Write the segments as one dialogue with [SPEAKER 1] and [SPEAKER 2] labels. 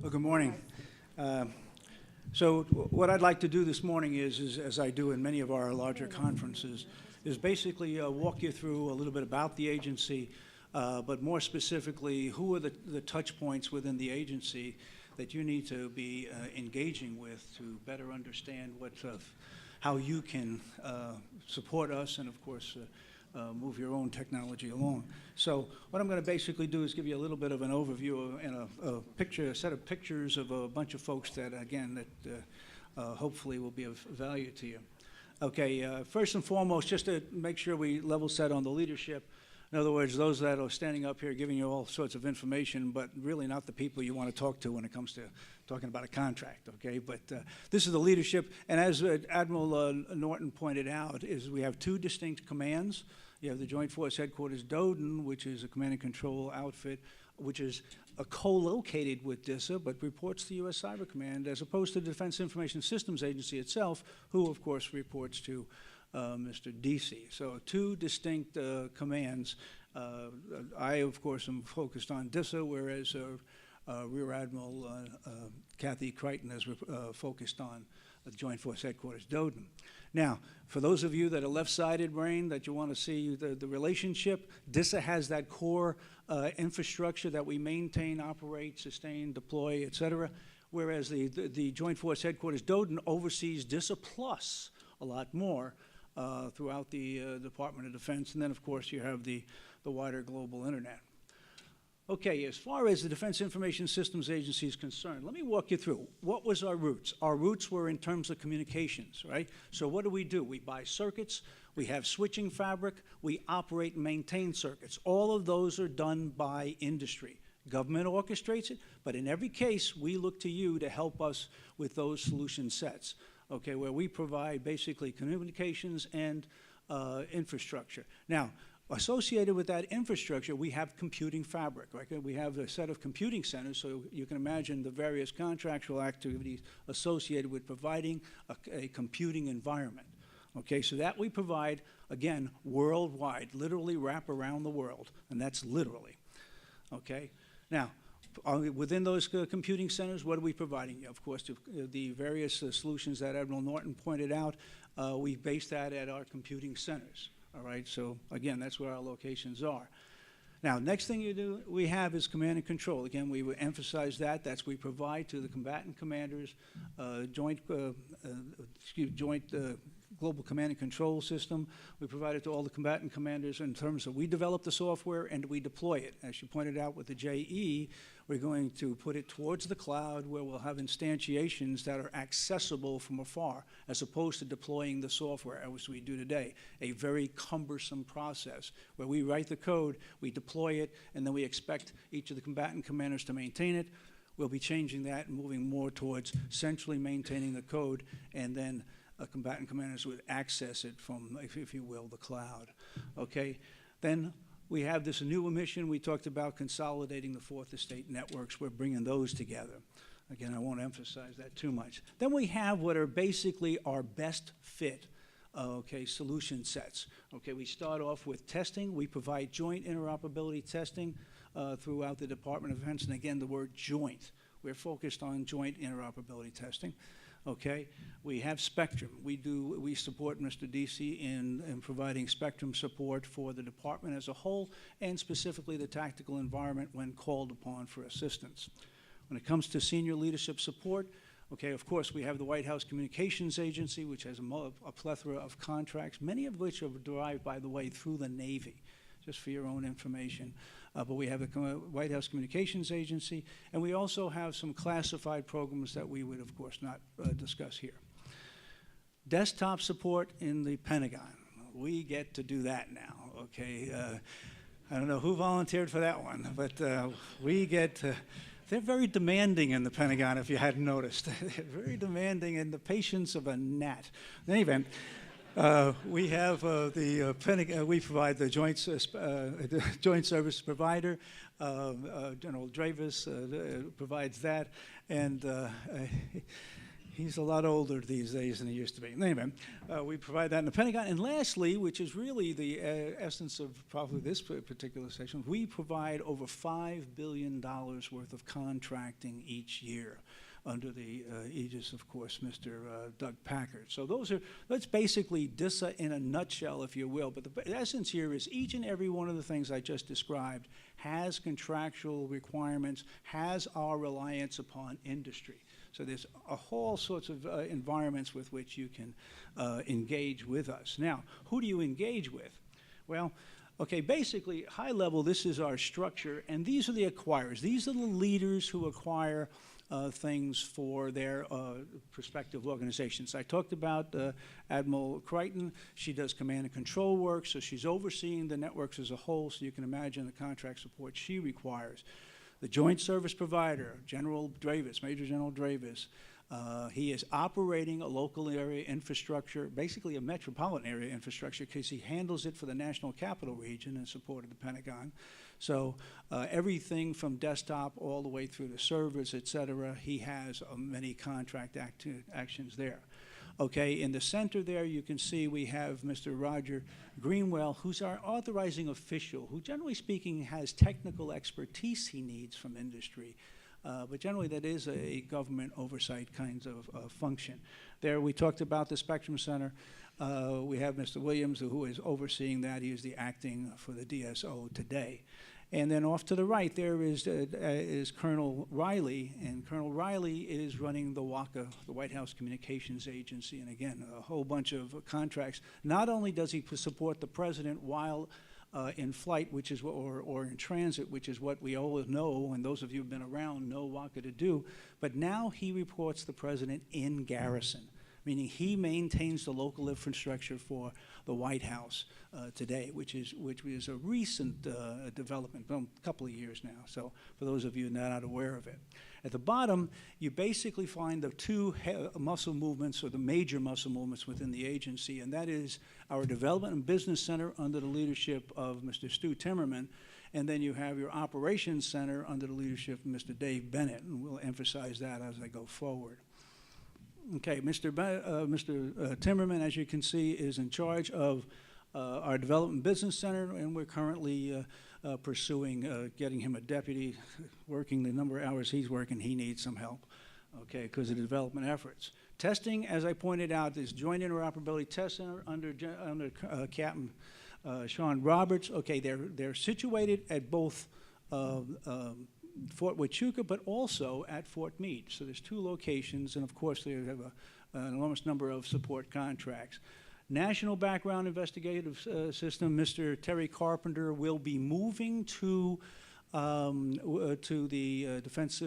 [SPEAKER 1] Well, good morning. So what I'd like to do this morning is, as I do in many of our larger conferences, is basically walk you through a little bit about the agency, but more specifically, who are the touch points within the agency that you need to be engaging with to better understand how you can support us and, of course, move your own technology along. So what I'm going to basically do is give you a little bit of an overview and a set of pictures of a bunch of folks that, again, hopefully will be of value to you. Okay, first and foremost, just to make sure we level set on the leadership. In other words, those that are standing up here giving you all sorts of information, but really not the people you want to talk to when it comes to talking about a contract, okay? But this is the leadership, and as Admiral Norton pointed out, is we have two distinct commands. You have the Joint Force Headquarters Doden, which is a command and control outfit, which is co-located with DISA, but reports to U.S. Cyber Command, as opposed to the Defense Information Systems Agency itself, who, of course, reports to Mr. DC. So two distinct commands. I, of course, am focused on DISA, whereas Rear Admiral Kathy Crichton is focused on the Joint Force Headquarters Doden. Now, for those of you that are left-sided brain, that you want to see the relationship, DISA has that core infrastructure that we maintain, operate, sustain, deploy, et cetera, whereas the Joint Force Headquarters Doden oversees DISA plus a lot more throughout the Department of Defense. And then, of course, you have the wider global internet. Okay, as far as the Defense Information Systems Agency is concerned, let me walk you through. What was our roots? Our roots were in terms of communications, right? So what do? We buy circuits, we have switching fabric, we operate and maintain circuits. All of those are done by industry. Government orchestrates it, but in every case, we look to you to help us with those solution sets, okay, where we provide basically communications and infrastructure. Now, associated with that infrastructure, we have computing fabric, right? We have a set of computing centers, so you can imagine the various contractual activities associated with providing a computing environment. Okay, so that we provide, again, worldwide, literally wrap around the world, and that's literally. Okay, now, within those computing centers, what are we providing? Of course, the various solutions that Admiral Norton pointed out, we base that at our computing centers. All right, so again, that's where our locations are. Now, next thing we have is command and control. Again, we would emphasize that. That's we provide to the combatant commanders, joint global command and control system. We provide it to all the combatant commanders in terms of we develop the software and we deploy it. As you pointed out with the JE, we're going to put it towards the cloud where we'll have instantiations that are accessible from afar, as opposed to deploying the software as we do today, a very cumbersome process where we write the code, we deploy it, and then we expect each of the combatant commanders to maintain it. We'll be changing that and moving more towards centrally maintaining the code, and then combatant commanders would access it from, if you will, the cloud. Okay, then we have this new mission. We talked about consolidating the fourth estate networks. We're bringing those together. Again, I won't emphasize that too much. Then we have what are basically our best fit, okay, solution sets. Okay, we start off with testing. We provide joint interoperability testing throughout the Department of Defense. And again, the word joint. We're focused on joint interoperability testing. Okay, we have Spectrum. We support Mr. DC in providing Spectrum support for the department as a whole, and specifically the tactical environment when called upon for assistance. When it comes to senior leadership support, okay, of course, we have the White House Communications Agency, which has a plethora of contracts, many of which are derived, by the way, through the Navy, just for your own information. But we have the White House Communications Agency, and we also have some classified programs that we would, of course, not discuss here. Desktop support in the Pentagon. We get to do that now, okay? I don't know who volunteered for that one, but we get to, they're very demanding in the Pentagon, if you hadn't noticed. They're very demanding in the patience of a gnat. In any event, we have we provide the joint service provider. General Dravis provides that, and He's a lot older these days than he used to be. Anyway, we provide that in the Pentagon. And lastly, which is really the essence of probably this particular section, we provide over $5 billion worth of contracting each year under the aegis, of course, Mr. Doug Packard. So that's basically DISA in a nutshell, if you will. But the essence here is each and every one of the things I just described has contractual requirements, has our reliance upon industry. So there's a whole sorts of environments with which you can engage with us. Now, who do you engage with? Well, okay, basically, high level, this is our structure, and these are the acquirers. These are the leaders who acquire things for their prospective organizations. I talked about Admiral Crichton. She does command and control work, so she's overseeing the networks as a whole, so you can imagine the contract support she requires. The Joint Service Provider, General Dravis, Major General Dravis, he is operating a local area infrastructure, basically a metropolitan area infrastructure, because he handles it for the National Capital Region in support of the Pentagon. So everything from desktop all the way through to servers, et cetera, he has many contract actions there. Okay, in the center there, you can see we have Mr. Roger Greenwell, who's our authorizing official, who generally speaking has technical expertise he needs from industry. But generally that is a government oversight kinds of function. There we talked about the Spectrum Center. We have Mr. Williams, who is overseeing that. He is the acting for the DSO today. And then off to the right there is Colonel Riley, and Colonel Riley is running the WACA, the White House Communications Agency, and again, a whole bunch of contracts. Not only does he support the president while in flight, which is what, or in transit, which is what we all know, and those of you who have been around know WACA to do, but now he reports the president in garrison, meaning he maintains the local infrastructure for the White House today, which is a recent development, well, a couple of years now, so for those of you not aware of it. At the bottom, you basically find the two muscle movements, or the major muscle movements within the agency, and that is our Development and Business Center under the leadership of Mr. Stu Timmerman, and then you have your Operations Center under the leadership of Mr. Dave Bennett, and we'll emphasize that as I go forward. Okay, Mr. Timmerman, as you can see, is in charge of our Development Business Center, and we're currently pursuing getting him a deputy. Working the number of hours he's working, he needs some help, okay, because of the development efforts. Testing, as I pointed out, is Joint Interoperability Test Center under Captain Sean Roberts. Okay, they're situated at both Fort Huachuca, but also at Fort Meade. So there's two locations, and of course they have an enormous number of support contracts. National Background Investigative System, Mr. Terry Carpenter will be moving to the Defense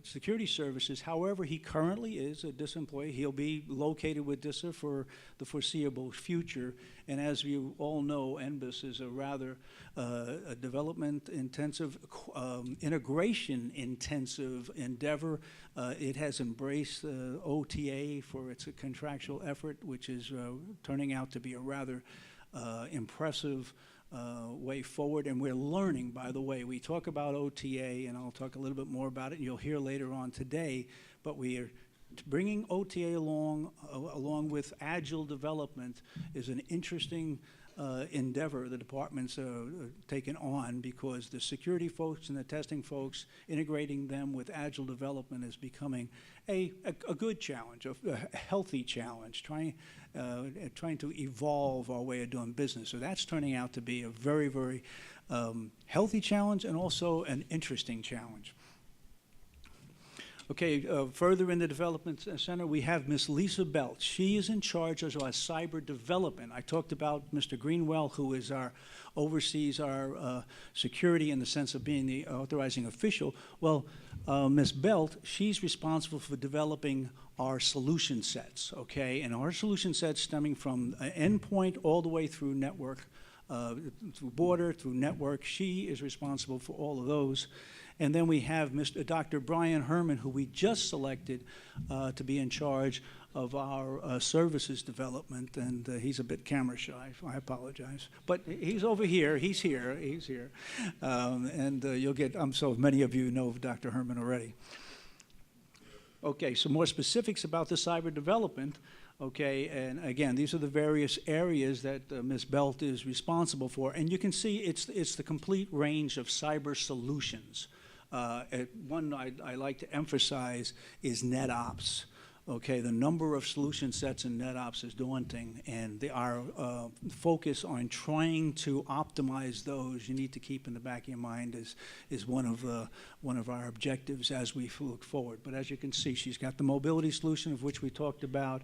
[SPEAKER 1] Security Services. However, he currently is a DISA employee. He'll be located with DISA for the foreseeable future. And as you all know, NBIS is a rather a development-intensive, integration-intensive endeavor. It has embraced OTA for its contractual effort, which is turning out to be a rather impressive way forward, and we're learning, by the way. We talk about OTA, and I'll talk a little bit more about it, and you'll hear later on today, but we are bringing OTA along with agile development is an interesting endeavor the department's taken on, because the security folks and the testing folks, integrating them with agile development is becoming a good challenge, a healthy challenge, trying to evolve our way of doing business. So that's turning out to be a very, very healthy challenge, and also an interesting challenge. Okay, further in the Development Center, we have Miss Lisa Belt. She is in charge of our cyber development. I talked about Mr. Greenwell, who is oversees our security in the sense of being the authorizing official. Well, Ms. Belt, she's responsible for developing our solution sets, okay? And our solution sets stemming from endpoint all the way through network, through border, through network. She is responsible for all of those. And then we have Dr. Brian Herman, who we just selected to be in charge of our services development, and he's a bit camera shy, I apologize. But he's over here, he's here. And you'll get, so many of you know of Dr. Herman already. Okay, some more specifics about the cyber development. Okay, and again, these are the various areas that Ms. Belt is responsible for, and you can see it's the complete range of cyber solutions. One I like to emphasize is NetOps. Okay, the number of solution sets in NetOps is daunting, and our focus on trying to optimize those, you need to keep in the back of your mind, is one of our objectives as we look forward. But as you can see, she's got the mobility solution, of which we talked about.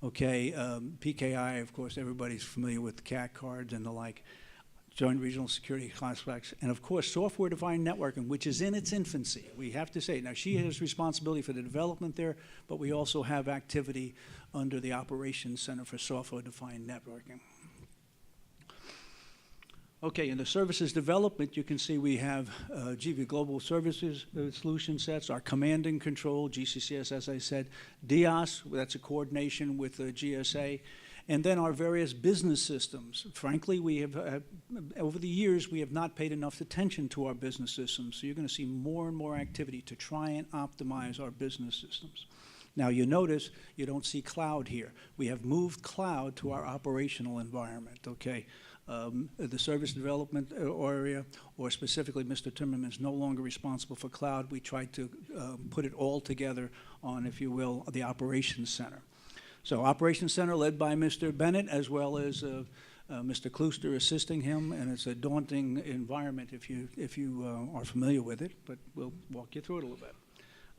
[SPEAKER 1] Okay, PKI, of course, everybody's familiar with the CAT cards and the like. Joint Regional Security Complex, and of course software-defined networking, which is in its infancy. We have to say, now she has responsibility for the development there, but we also have activity under the Operations Center for Software-Defined Networking. Okay, in the services development, you can see we have GV Global Services solution sets, our command and control, GCCS, as I said, DIAS, that's a coordination with the GSA, and then our various business systems. Frankly, we have, over the years, we have not paid enough attention to our business systems, so you're going to see more and more activity to try and optimize our business systems. Now, you notice you don't see cloud here. We have moved cloud to our operational environment, okay? The service development area, or specifically Mr. Timmerman, is no longer responsible for cloud. We tried to put it all together on, if you will, the Operations Center. So Operations Center led by Mr. Bennett, as well as Mr. Klooster assisting him, and it's a daunting environment if you are familiar with it, but we'll walk you through it a little bit.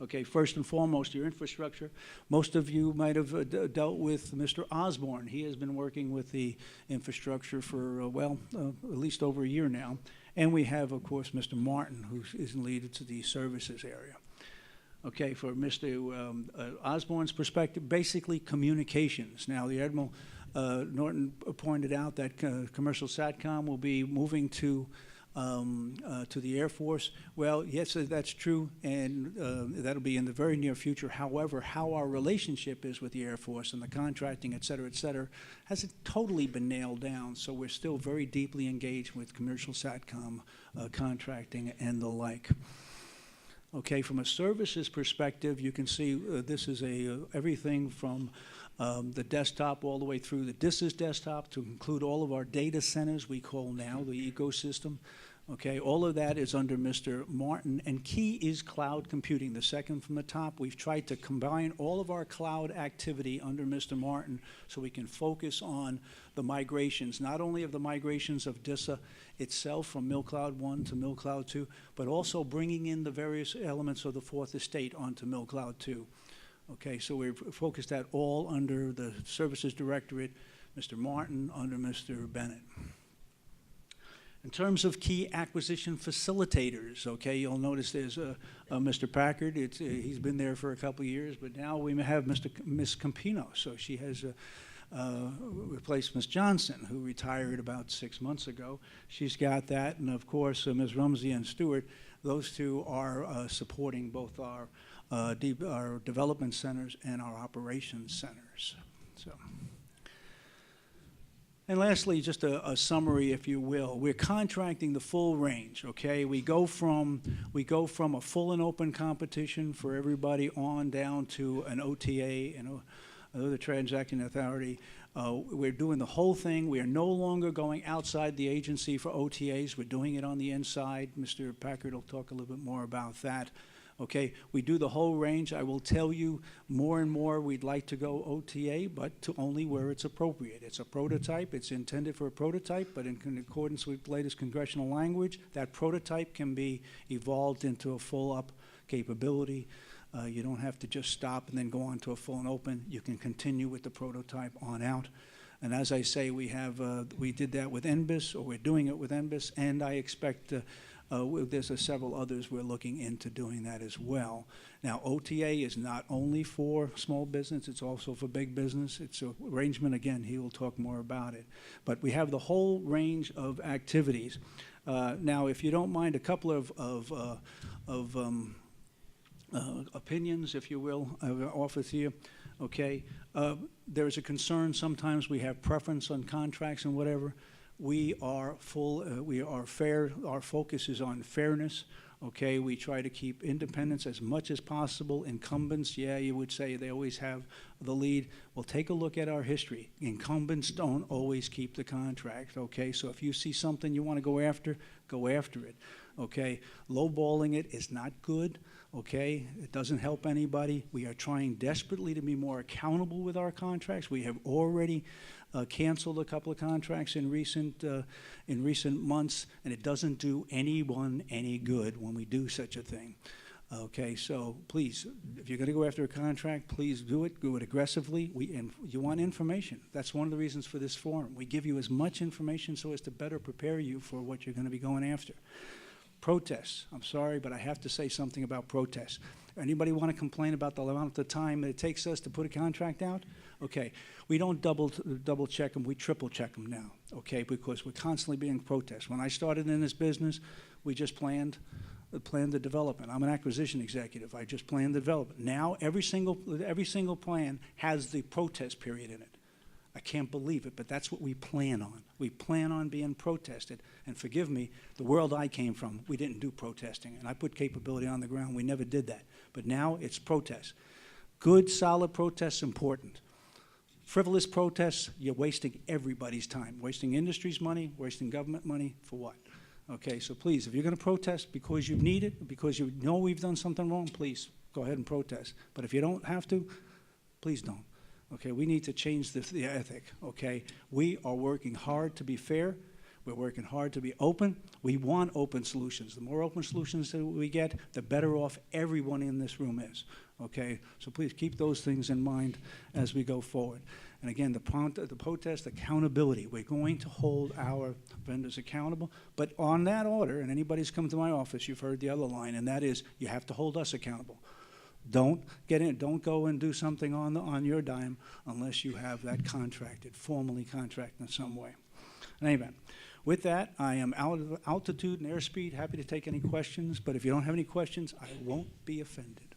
[SPEAKER 1] Okay, first and foremost, your infrastructure. Most of you might have dealt with Mr. Osborne. He has been working with the infrastructure for, at least over a year now. And we have, of course, Mr. Martin, who is in lead to the services area. Okay, for Mr. Osborne's perspective, basically communications. Now, the Admiral Norton pointed out that commercial SATCOM will be moving to the Air Force. Well, yes, that's true, and that'll be in the very near future. However, how our relationship is with the Air Force and the contracting, et cetera, hasn't totally been nailed down, so we're still very deeply engaged with commercial SATCOM contracting and the like. Okay, from a services perspective, you can see this is everything from the desktop all the way through the DISA's desktop to include all of our data centers we call now the ecosystem. Okay, all of that is under Mr. Martin, and key is cloud computing. The second from the top, we've tried to combine all of our cloud activity under Mr. Martin so we can focus on the migrations, not only of the migrations of DISA itself from MilCloud 1 to MilCloud 2, but also bringing in the various elements of the fourth estate onto MilCloud 2. Okay, so we've focused that all under the Services Directorate, Mr. Martin, under Mr. Bennett. In terms of key acquisition facilitators, okay, you'll notice there's Mr. Packard. He's been there for a couple of years, but now we have Miss Campino. So she has replaced Miss Johnson, who retired about 6 months ago. She's got that, and of course, Ms. Rumsey and Stewart. Those two are supporting both our development centers and our operations centers. So. And lastly, just a summary, if you will. We're contracting the full range, okay? We go from a full and open competition for everybody on down to an OTA and the Transacting Authority. We're doing the whole thing. We are no longer going outside the agency for OTAs. We're doing it on the inside. Mr. Packard will talk a little bit more about that. Okay, we do the whole range. I will tell you more and more we'd like to go OTA, but to only where it's appropriate. It's a prototype. It's intended for a prototype, but in accordance with latest congressional language, that prototype can be evolved into a full-up capability. You don't have to just stop and then go on to a full and open. You can continue with the prototype on out. And as I say, we did that with NBIS, or we're doing it with NBIS, and I expect there's several others we're looking into doing that as well. Now, OTA is not only for small business, it's also for big business. It's an arrangement, again, he will talk more about it. But we have the whole range of activities. Now, if you don't mind, a couple of opinions, if you will, offer to you. Okay, there's a concern sometimes we have preference on contracts and whatever. we are we are fair. Our focus is on fairness. Okay, we try to keep independence as much as possible. Incumbents, yeah, you would say they always have the lead. Well, take a look at our history. Incumbents don't always keep the contract, okay? So if you see something you want to go after it, okay? Lowballing it is not good, okay? It doesn't help anybody. We are trying desperately to be more accountable with our contracts. We have already canceled a couple of contracts in recent months, and it doesn't do anyone any good when we do such a thing. Okay, so please, if you're going to go after a contract, please do it aggressively. And you want information. That's one of the reasons for this forum. We give you as much information so as to better prepare you for what you're going to be going after. Protests. I'm sorry, but I have to say something about protests. Anybody want to complain about the amount of time that it takes us to put a contract out? Okay, we don't double check them, we triple check them now, okay, because we're constantly being protested. When I started in this business, we just planned the development. I'm an acquisition executive. I just planned the development. Now every single plan has the protest period in it. I can't believe it, but that's what we plan on. We plan on being protested. And forgive me, the world I came from, we didn't do protesting. And I put capability on the ground. We never did that. But now it's protests. Good, solid protests, important. Frivolous protests, you're wasting everybody's time. Wasting industry's money, wasting government money, for what? Okay, so please, if you're going to protest because you need it, because you know we've done something wrong, please go ahead and protest. But if you don't have to, please don't. Okay, we need to change the ethic, okay? We are working hard to be fair. We're working hard to be open. We want open solutions. The more open solutions that we get, the better off everyone in this room is, okay? So please keep those things in mind as we go forward. And again, the protest accountability. We're going to hold our vendors accountable. But on that order, and anybody's come to my office, you've heard the other line, and that is you have to hold us accountable. Don't go and do something on your dime unless you have that contracted, formally contracted in some way. In any event, with that, I am out of altitude and airspeed, happy to take any questions, but if you don't have any questions, I won't be offended.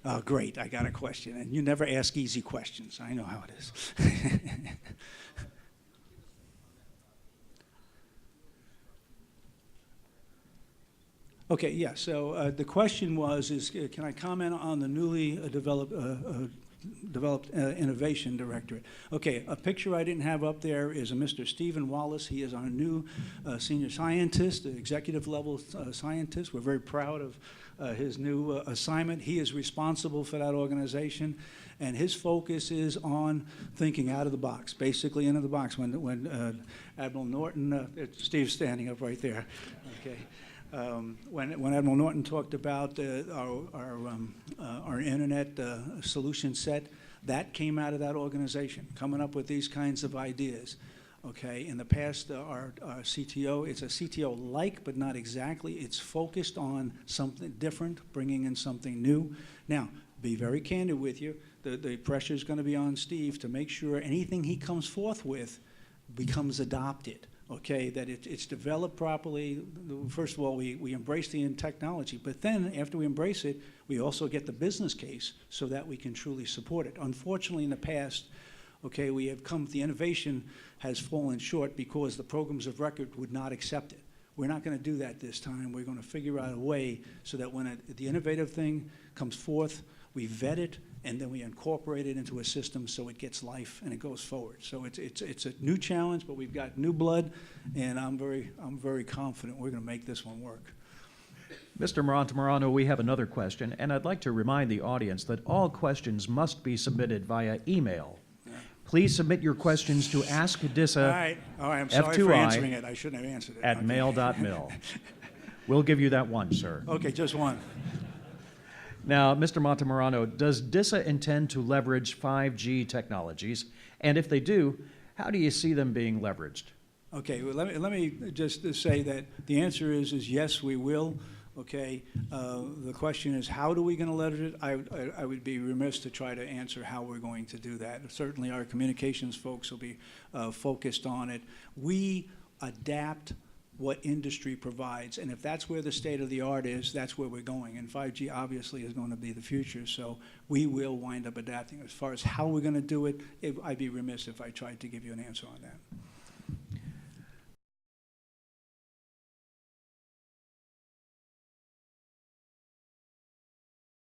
[SPEAKER 1] Oh, great, I got a question, and you never ask easy questions. I know how it is. Okay, yeah, so the question was, can I comment on the newly developed Innovation Directorate? Okay, a picture I didn't have up there is a Mr. Stephen Wallace. He is our new senior scientist, executive level scientist. We're very proud of his new assignment. He is responsible for that organization, and his focus is on thinking out of the box, basically into the box. When Admiral Norton, Steve's standing up right there, okay. When Admiral Norton talked about our internet solution set, that came out of that organization, coming up with these kinds of ideas. Okay, in the past, our CTO, it's a CTO-like, but not exactly. It's focused on something different, bringing in something new. Now, be very candid with you. The pressure is going to be on Steve to make sure anything he comes forth with becomes adopted. Okay, that it's developed properly. First of all, we embrace the technology, but then after we embrace it, we also get the business case so that we can truly support it. Unfortunately, in the past, okay, the innovation has fallen short because the programs of record would not accept it. We're not going to do that this time. We're going to figure out a way so that when the innovative thing comes forth, we vet it, and then we incorporate it into a system so it gets life and it goes forward. So it's a new challenge, but we've got new blood, and I'm very confident we're going to make this one work.
[SPEAKER 2] Mr. Montemarano, we have another question, and I'd like to remind the audience that all questions must be submitted via email. Please submit your questions to AskDISA.
[SPEAKER 1] All right, I'm sorry for answering it. I shouldn't have answered it.
[SPEAKER 2] At mail.mil. We'll give you that one, sir.
[SPEAKER 1] Okay, just one.
[SPEAKER 2] Now, Mr. Montemarano, does DISA intend to leverage 5G technologies? And if they do, how do you see them being leveraged?
[SPEAKER 1] Okay, well, let me just say that the answer is yes, we will. Okay, the question is, how are we going to leverage it? I would be remiss to try to answer how we're going to do that. Certainly our communications folks will be focused on it. We adapt what industry provides. And if that's where the state of the art is, that's where we're going. And 5G obviously is going to be the future, so we will wind up adapting. As far as how we're going to do it, I'd be remiss if I tried to give you an answer on that.